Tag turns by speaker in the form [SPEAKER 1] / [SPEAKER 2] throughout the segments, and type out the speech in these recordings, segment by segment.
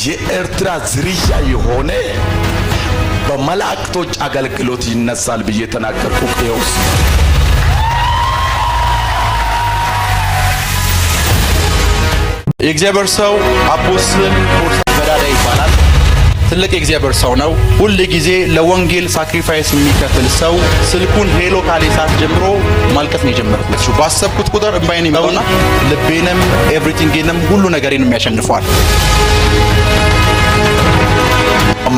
[SPEAKER 1] የኤርትራ ዝርያ የሆነ በመላእክቶች አገልግሎት ይነሳል ብዬ ተናገርኩ። ቀውስ
[SPEAKER 2] የእግዚአብሔር ሰው አፖስትል ኮርሳ በዳዳ ይባላል። ትልቅ የእግዚአብሔር ሰው ነው። ሁሉ ጊዜ ለወንጌል ሳክሪፋይስ የሚከፍል ሰው። ስልኩን ሄሎ ካለ ሰዓት ጀምሮ ማልቀስ ነው የጀመርኩት። ባሰብኩት ቁጥር እንባዬን ይመጣውና ልቤንም ኤቭሪቲንግንም ሁሉ ነገሬን የሚያሸንፈዋል።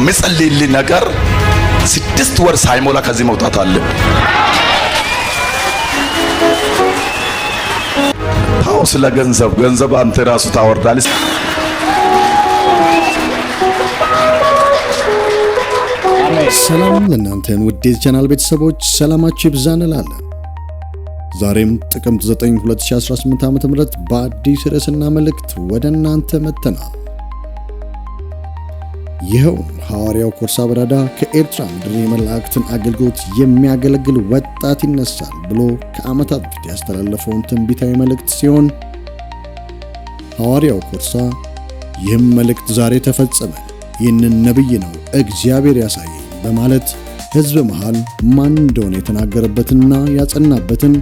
[SPEAKER 1] ምጸልይልኝ ነገር 6 ወር ሳይሞላ ከዚህ መውጣት አለብኝ። ታው ስለ ገንዘብ አንተ ራሱ ታወርዳለህ።
[SPEAKER 3] ሰላም ለእናንተን ውድ የቻናል ቤተሰቦች ሰላማችሁ ይብዛ እንላለን። ዛሬም ጥቅምት 9 2018 ዓ.ም በአዲስ ርዕስና መልእክት ወደ እናንተ መጥተናል። ይኸው ሐዋርያው ኮርሳ በዳዳ ከኤርትራ ምድር የመላእክትን አገልግሎት የሚያገለግል ወጣት ይነሳል ብሎ ከዓመታት በፊት ያስተላለፈውን ትንቢታዊ መልእክት ሲሆን ሐዋርያው ኮርሳ ይህም መልእክት ዛሬ ተፈጸመ፣ ይህንን ነብይ ነው እግዚአብሔር ያሳየኝ በማለት ሕዝብ መሃል ማን እንደሆነ የተናገረበትና ያጸናበትን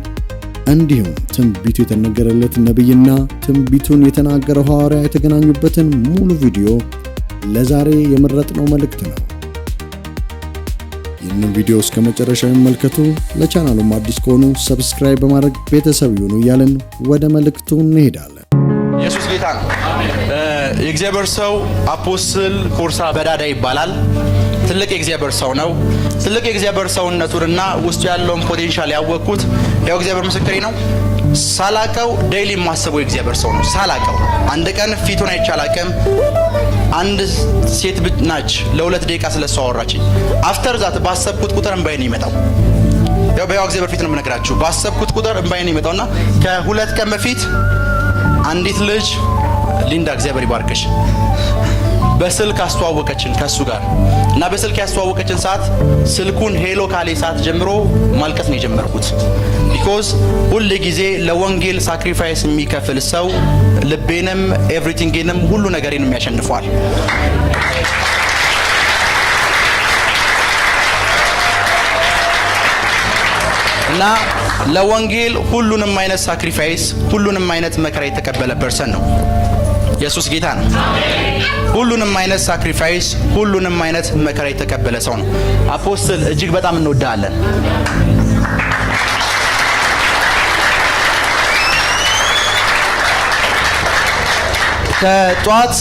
[SPEAKER 3] እንዲሁም ትንቢቱ የተነገረለት ነብይና ትንቢቱን የተናገረው ሐዋርያ የተገናኙበትን ሙሉ ቪዲዮ ለዛሬ የመረጥነው መልእክት ነው። ይህንን ቪዲዮ እስከ መጨረሻው ይመልከቱ። ለቻናሉም አዲስ ከሆኑ ሰብስክራይብ በማድረግ ቤተሰብ ይሁኑ እያልን ወደ መልእክቱ እንሄዳለን።
[SPEAKER 2] ኢየሱስ ጌታ ነው። የእግዚአብሔር ሰው አፖስትል ኮርሳ በዳዳ ይባላል። ትልቅ የእግዚአብሔር ሰው ነው። ትልቅ የእግዚአብሔር ሰውነቱንና ውስጡ ያለውን ፖቴንሻል ያወቅኩት ያው እግዚአብሔር ምስክሬ ነው። ሳላቀው ዴይሊ የማስበው የእግዚአብሔር ሰው ነው። ሳላቀው አንድ ቀን ፊቱን አይቻላቀም። አንድ ሴት ናች ለ2 ደቂቃ ስለሷ አወራችኝ። አፍተር ዛት ባሰብኩት ቁጥር እንባዬን ይመጣው። ያው በያው እግዚአብሔር ፊት ነው የምነግራችሁ። ባሰብኩት ቁጥር እንባዬን ይመጣውና ከ2 ቀን በፊት አንዲት ልጅ ሊንዳ እግዚአብሔር ይባርክሽ በስልክ አስተዋወቀችን ከሱ ጋር እና በስልክ ያስተዋወቀችን ሰዓት ስልኩን ሄሎ ካለ ሰዓት ጀምሮ ማልቀስ ነው የጀመርኩት። ቢኮዝ ሁሉ ጊዜ ለወንጌል ሳክሪፋይስ የሚከፍል ሰው ልቤንም ኤቭሪቲንግንም ሁሉ ነገሬን የሚያሸንፈዋል። እና ለወንጌል ሁሉንም አይነት ሳክሪፋይስ ሁሉንም አይነት መከራ የተቀበለ ፐርሰን ነው። ኢየሱስ ጌታ ነው። ሁሉንም አይነት ሳክሪፋይስ ሁሉንም አይነት መከራ የተቀበለ ሰው ነው። አፖስትል እጅግ በጣም እንወዳለን። ከጧት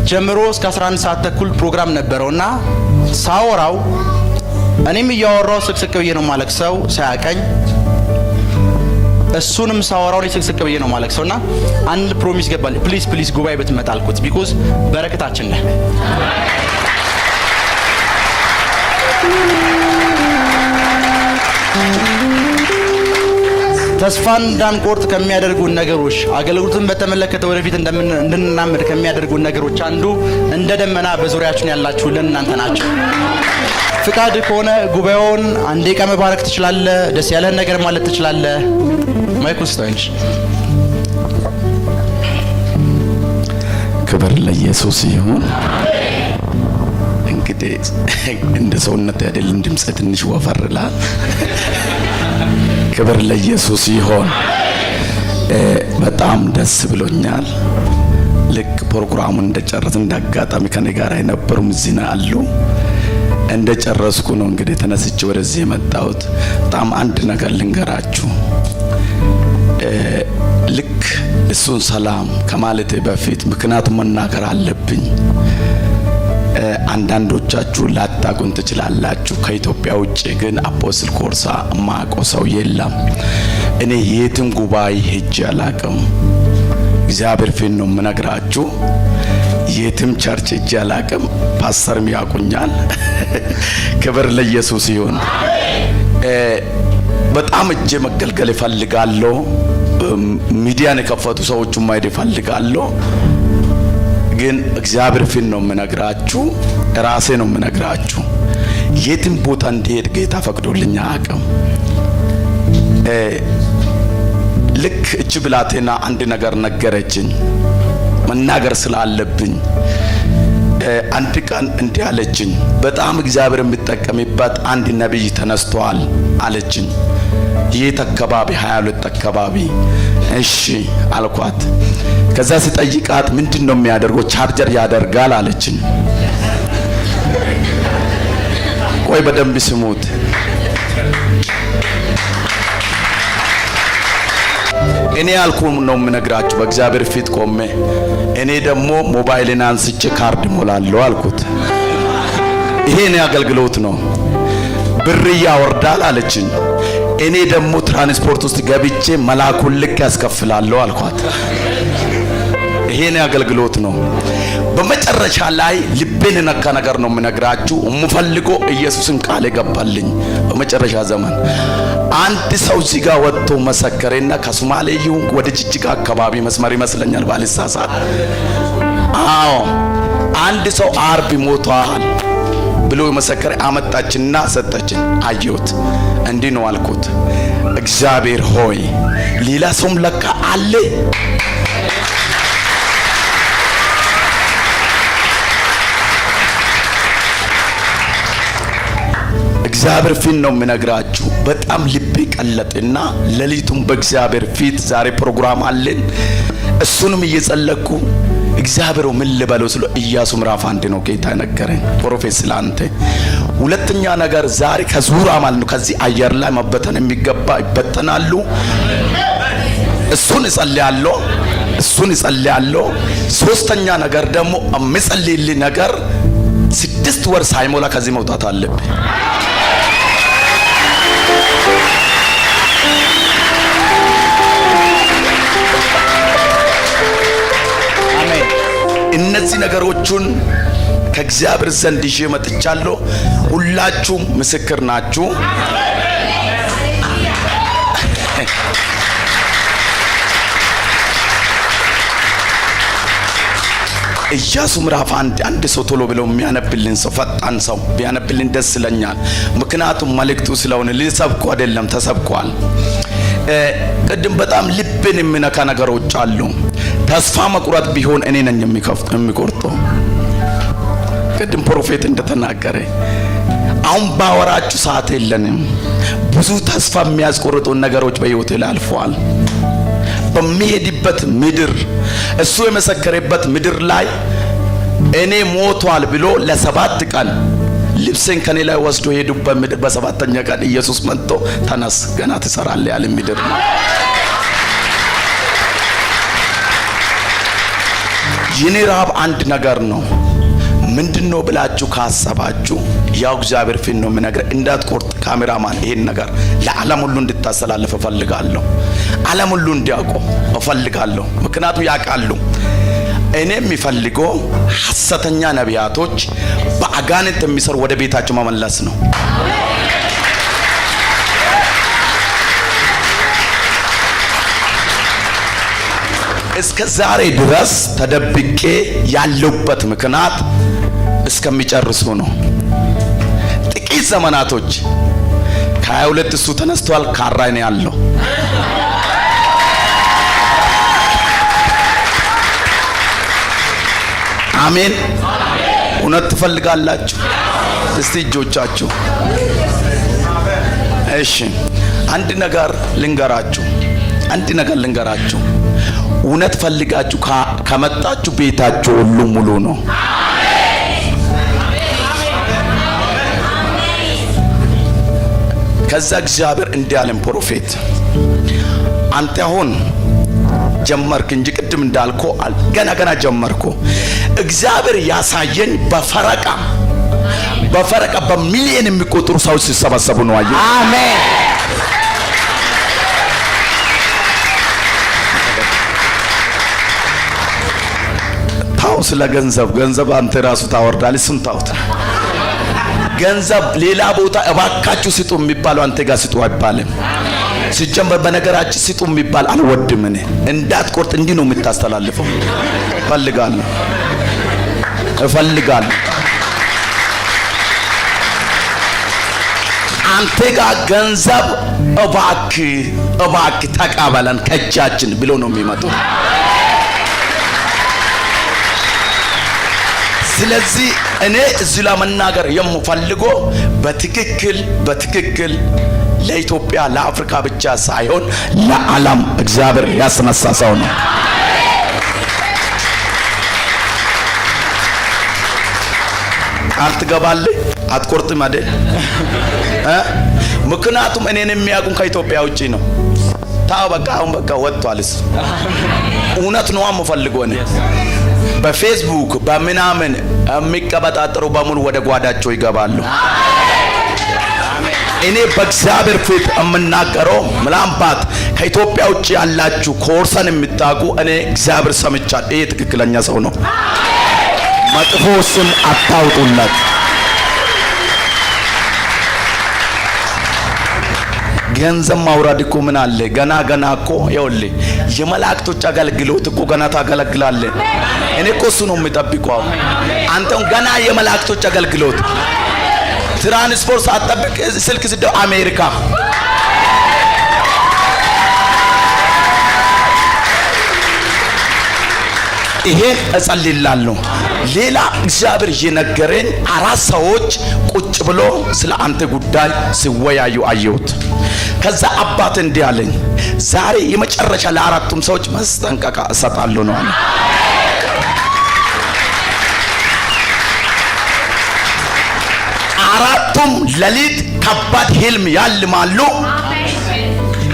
[SPEAKER 2] ጀምሮ እስከ 11 ሰዓት ተኩል ፕሮግራም ነበረውና ሳወራው እኔም እያወራው ስቅስቅ ብዬ ነው ማለቅሰው ሳያቀኝ እሱንም ሳወራው ስቅስቅ ብዬ ነው ማለቅሰውና አንድ ፕሮሚስ ገባል። ፕሊዝ ጉባኤ ብትመጣ አልኩት። ቢኮዝ በረከታችን ነህ። ተስፋ እንዳንቆርጥ ከሚያደርጉን ነገሮች አገልግሎትን በተመለከተ ወደፊት እንድንናመድ ከሚያደርጉን ነገሮች አንዱ እንደ ደመና በዙሪያችን ያላችሁልን እናንተ ናችሁ። ፍቃድ ከሆነ ጉባኤውን አንዴ ቀን መባረክ ትችላለህ። ደስ ያለህን ነገር ማለት ትችላለህ። ማይክሮስታይንሽ
[SPEAKER 1] ክብር ለኢየሱስ ይሁን። እንግዲህ እንደ ሰውነት አይደለም ድምጽ ትንሽ ወፈርላ። ክብር ለኢየሱስ ይሁን። በጣም ደስ ብሎኛል። ልክ ፕሮግራሙን እንደጨረስን እንዳጋጣሚ ከኔ ጋር የነበሩም እዚህ ነው አሉ። እንደጨረስኩ ነው እንግዲህ ተነስቼ ወደዚህ የመጣሁት። በጣም አንድ ነገር ልንገራችሁ። ልክ እሱን ሰላም ከማለቴ በፊት ምክንያቱም መናገር አለብኝ። አንዳንዶቻችሁ ላታቁን ትችላላችሁ። ከኢትዮጵያ ውጪ ግን አፖስትል ኮርሳ ማቆ ሰው የለም። እኔ የትም ጉባኤ ሄጄ አላቅም። እግዚአብሔር ፊት ነው የምነግራችሁ። የትም ቸርች ሄጄ አላቅም። ፓስተርም ያቁኛል። ክብር ለኢየሱስ ይሁን። በጣም እጄ መገልገል እፈልጋለሁ። ሚዲያን የከፈቱ ሰዎች ማይድ እፈልጋለሁ። ግን እግዚአብሔር ፊት ነው የምነግራችሁ። ራሴ ነው የምነግራችሁ። የትም ቦታ እንድሄድ ጌታ ፈቅዶልኝ አያውቅም። ልክ እቺ ብላቴና አንድ ነገር ነገረችኝ መናገር ስላለብኝ አንድ ቀን እንዲህ አለችኝ፣ በጣም እግዚአብሔር የሚጠቀምበት አንድ ነብይ ተነስቷል አለችኝ። የት አካባቢ? 22 አካባቢ። እሺ አልኳት። ከዛ ሲጠይቃት ምንድነው የሚያደርገው? ቻርጀር ያደርጋል አለችኝ። ቆይ በደንብ ስሙት። እኔ ያልኩም ነው የምነግራችሁ በእግዚአብሔር ፊት ቆሜ። እኔ ደግሞ ሞባይልን አንስቼ ካርድ ሞላለሁ አልኩት። ይሄ ነው አገልግሎት ነው። ብር ያወርዳል አለችኝ። እኔ ደግሞ ትራንስፖርት ውስጥ ገብቼ መላኩን ልክ ያስከፍላለሁ አልኳት። ይሄ ነው አገልግሎት ነው። በመጨረሻ ላይ ልቤን ነካ ነገር ነው የምነግራችሁ። የምፈልገው ኢየሱስን ቃል ገባልኝ። በመጨረሻ ዘመን አንድ ሰው እዚህ ጋር ወጥቶ መሰከረና ከሶማሌ ይሁን ወደ ጅጅጋ አካባቢ መስመር ይመስለኛል ባልሳሳት፣ አዎ አንድ ሰው አርብ ሞቷል ብሎ መሰከረ። አመጣችና ሰጠችን። አየሁት። እንዲህ ነው አልኩት፣ እግዚአብሔር ሆይ ሌላ ሰውም ለካ አለ። እግዚአብሔር ፊት ነው የምነግራችሁ። በጣም ልቤ ቀለጠና ሌሊቱን በእግዚአብሔር ፊት ዛሬ ፕሮግራም አለን። እሱንም እየጸለኩ እግዚአብሔር ምን ልበለው ስለ ኢያሱ ምዕራፍ 1 ነው ጌታ ነገረኝ። ፕሮፌት ስላንተ ሁለተኛ ነገር ዛሬ ከዙራ ማለት ነው ከዚህ አየር ላይ መበተን የሚገባ ይበተናሉ። እሱን እጸልያለሁ። ሶስተኛ ነገር ደግሞ የምጸልይልህ ነገር 6 ወር ሳይሞላ ከዚህ መውጣት አለብህ። እነዚህ ነገሮችን ከእግዚአብሔር ዘንድ ይዤ መጥቻለሁ። ሁላችሁም ምስክር ናችሁ። ኢያሱ ምዕራፍ 1 አንድ ሰው ቶሎ ብለው የሚያነብልን ሰው ፈጣን ሰው ቢያነብልን ደስ ይለኛል። ምክንያቱም መልእክቱ ስለሆነ ልሰብኩ አይደለም ተሰብኳል። ቅድም በጣም ልብን የሚነካ ነገሮች አሉ። ተስፋ መቁረጥ ቢሆን እኔ ነኝ የሚቆርጠው። ቅድም ፕሮፌት እንደተናገረ አሁን ባወራችሁ ሰዓት የለንም። ብዙ ተስፋ የሚያስቆርጡ ነገሮች በህይወቴ ላይ አልፈዋል። በሚሄድበት ምድር እሱ የመሰከረበት ምድር ላይ እኔ ሞቷል ብሎ ለ7 ቀን ልብሴን ከኔ ላይ ወስዶ ሄዱበት ምድር በ7ኛ ቀን ኢየሱስ መጥቶ ተነስ ገና ትሰራለህ ያለ ምድር ነው። የኔ ራብ አንድ ነገር ነው። ምንድነው ብላችሁ ካሰባችሁ ያው እግዚአብሔር ፊት ነው የምነግርህ። እንዳትቆርጥ ካሜራማን ይሄን ነገር ለዓለም ሁሉ እንድታስተላልፍ እፈልጋለሁ። ዓለም ሁሉ እንዲያውቁ እፈልጋለሁ። ምክንያቱም ያውቃሉ። እኔ የሚፈልገው ሐሰተኛ ነቢያቶች በአጋንንት የሚሰሩ ወደ ቤታቸው መመለስ ነው። እስከ ዛሬ ድረስ ተደብቄ ያለውበት ምክንያት እስከሚጨርሱ ነው። ጥቂት ዘመናቶች ከ22 እሱ ተነስቷል። ካራይ ነው ያለው። አሜን። እውነት ትፈልጋላችሁ? እስቲ እጆቻችሁ። እሺ አንድ ነገር ልንገራችሁ። እውነት ፈልጋችሁ ከመጣችሁ ቤታችሁ ሁሉ ሙሉ ነው። ከዛ እግዚአብሔር እንዲህ አለን፣ ፕሮፌት አንተ አሁን ጀመርክ እንጂ ቅድም እንዳልኮ ገና ጀመርኩ። እግዚአብሔር ያሳየኝ በፈረቃ በሚሊዮን የሚቆጠሩ ሰዎች ሲሰበሰቡ ነው። አየህ? አሜን። ታው ስለ ገንዘብ አንተ ራሱ ታወርዳለህ። እሱን ታውት ገንዘብ ሌላ ቦታ እባካችሁ ስጡ የሚባለው አንተ ጋር ስጡ አይባልም። ሲጀመር በነገራችን ስጡ የሚባል አልወድም እኔ። እንዳትቆርጥ እንዲህ ነው የምታስተላልፈው። እፈልጋለሁ አንተ ጋር ገንዘብ እባክህ ተቀበለን ከእጃችን ብሎ ነው የሚመጡት። ስለዚህ እኔ እዚህ ለመናገር የምፈልገው በትክክል ለኢትዮጵያ ለአፍሪካ ብቻ ሳይሆን ለዓለም እግዚአብሔር ያስነሳ ሰው ነው። ቃል ትገባለህ አትቆርጥም አይደል? ምክንያቱም እኔን የሚያውቁን ከኢትዮጵያ ውጪ ነው። ታው በቃ አሁን በቃ ወጥቷልስ። እውነት ነው የምፈልገው እኔ በፌስቡክ በምናምን የሚቀበጣጠሩ በሙሉ ወደ ጓዳቸው ይገባሉ። እኔ በእግዚአብሔር ፊት የምናገረው ምናልባት ከኢትዮጵያ ውጪ ያላችሁ ኮርሰን የምታውቁ እኔ እግዚአብሔር ሰምቻለሁ። ይሄ ትክክለኛ ሰው ነው። መጥፎ ስም አታውጡለት። ገንዘብ ማውረድ እኮ ምን አለ ገና እኮ ይኸውልህ የመላእክቶች አገልግሎት እኮ ገና ታገለግላለህ። እኔ እኮ እሱ ነው የምጠብቀው። አንተም ገና የመላእክቶች አገልግሎት ትራንስፖርት ሳትጠብቅ ስልክ ስደው አሜሪካ ይሄን እጸልይላለሁ። ሌላ እግዚአብሔር የነገረኝ 4 ሰዎች ቁጭ ብሎ ስለ አንተ ጉዳይ ሲወያዩ አየሁት። ከዛ አባት እንዲህ አለኝ፣ ዛሬ የመጨረሻ ለ4ቱም ሰዎች ማስጠንቀቂያ እሰጣለሁ ነው አለ። አራቱም ሌሊት ከባድ ህልም ያልማሉ።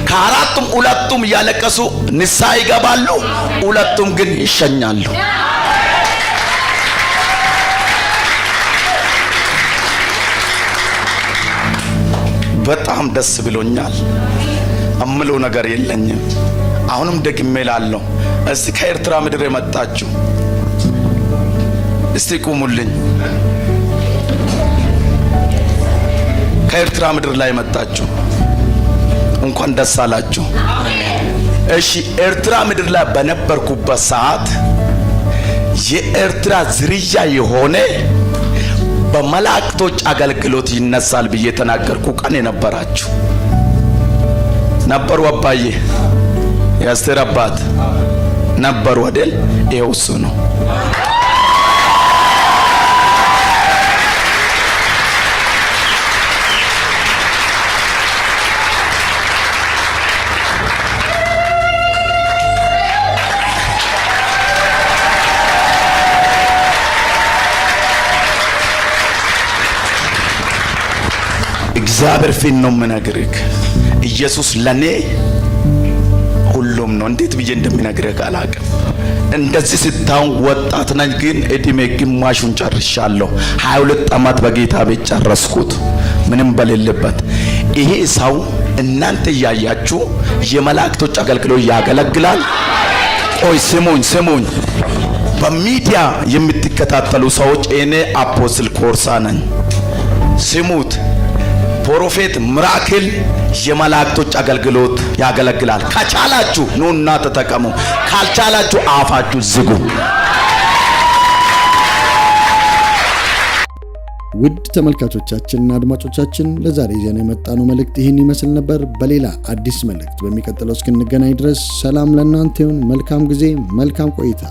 [SPEAKER 1] ከአራቱም 2ቱም ያለቀሱ ንስሐ ይገባሉ፣ 2ቱም ግን ይሸኛሉ። በጣም ደስ ብሎኛል። እምለው ነገር የለኝም። አሁንም ደግሜ እላለሁ፣ እስቲ ከኤርትራ ምድር የመጣችሁ እስቲ ቁሙልኝ። ከኤርትራ ምድር ላይ መጣችሁ እንኳን ደስ አላችሁ። እሺ ኤርትራ ምድር ላይ በነበርኩበት ሰዓት የኤርትራ ዝርያ የሆነ በመላእክቶች አገልግሎት ይነሳል ብዬ ተናገርኩ። ቀን የነበራችሁ ነበሩ። አባዬ የአስቴር አባት ነበሩ አይደል? ይኸው እሱ ነው። እግዚአብሔር ፊት ነው የምነግርህ። ኢየሱስ ለኔ ሁሉም ነው። እንዴት ብዬ እንደምነግርህ አላውቅም። እንደዚህ ስታውን ወጣት ነኝ፣ ግን እድሜ ግማሹን ጨርሻለሁ። 22 ዓመት በጌታ ቤት ጨረስኩት ምንም በሌለበት። ይሄ ሰው እናንተ ያያችሁ የመላእክቶች አገልግሎት ያገለግላል። ቆይ ስሙኝ፣ በሚዲያ የምትከታተሉ ሰዎች እኔ አፖስትል ኮርሳ ነኝ። ስሙት። ፕሮፌት ሚራክል የመላእክቶች አገልግሎት ያገለግላል። ከቻላችሁ ኑና ተጠቀሙ፣ ካልቻላችሁ አፋችሁ ዝጉ።
[SPEAKER 3] ውድ ተመልካቾቻችንና አድማጮቻችን ለዛሬ ይዘን የመጣነው መልእክት ይህን ይመስል ነበር። በሌላ አዲስ መልእክት በሚቀጥለው እስክንገናኝ ድረስ ሰላም ለእናንተ ይሁን። መልካም ጊዜ፣ መልካም ቆይታ።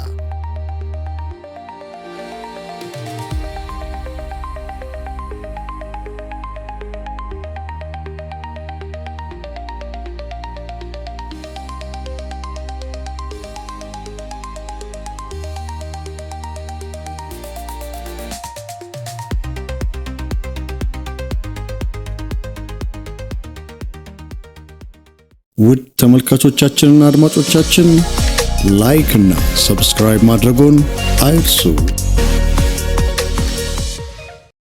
[SPEAKER 3] ውድ ተመልካቾቻችንና አድማጮቻችን ላይክ እና ሰብስክራይብ ማድረጎን አይርሱ።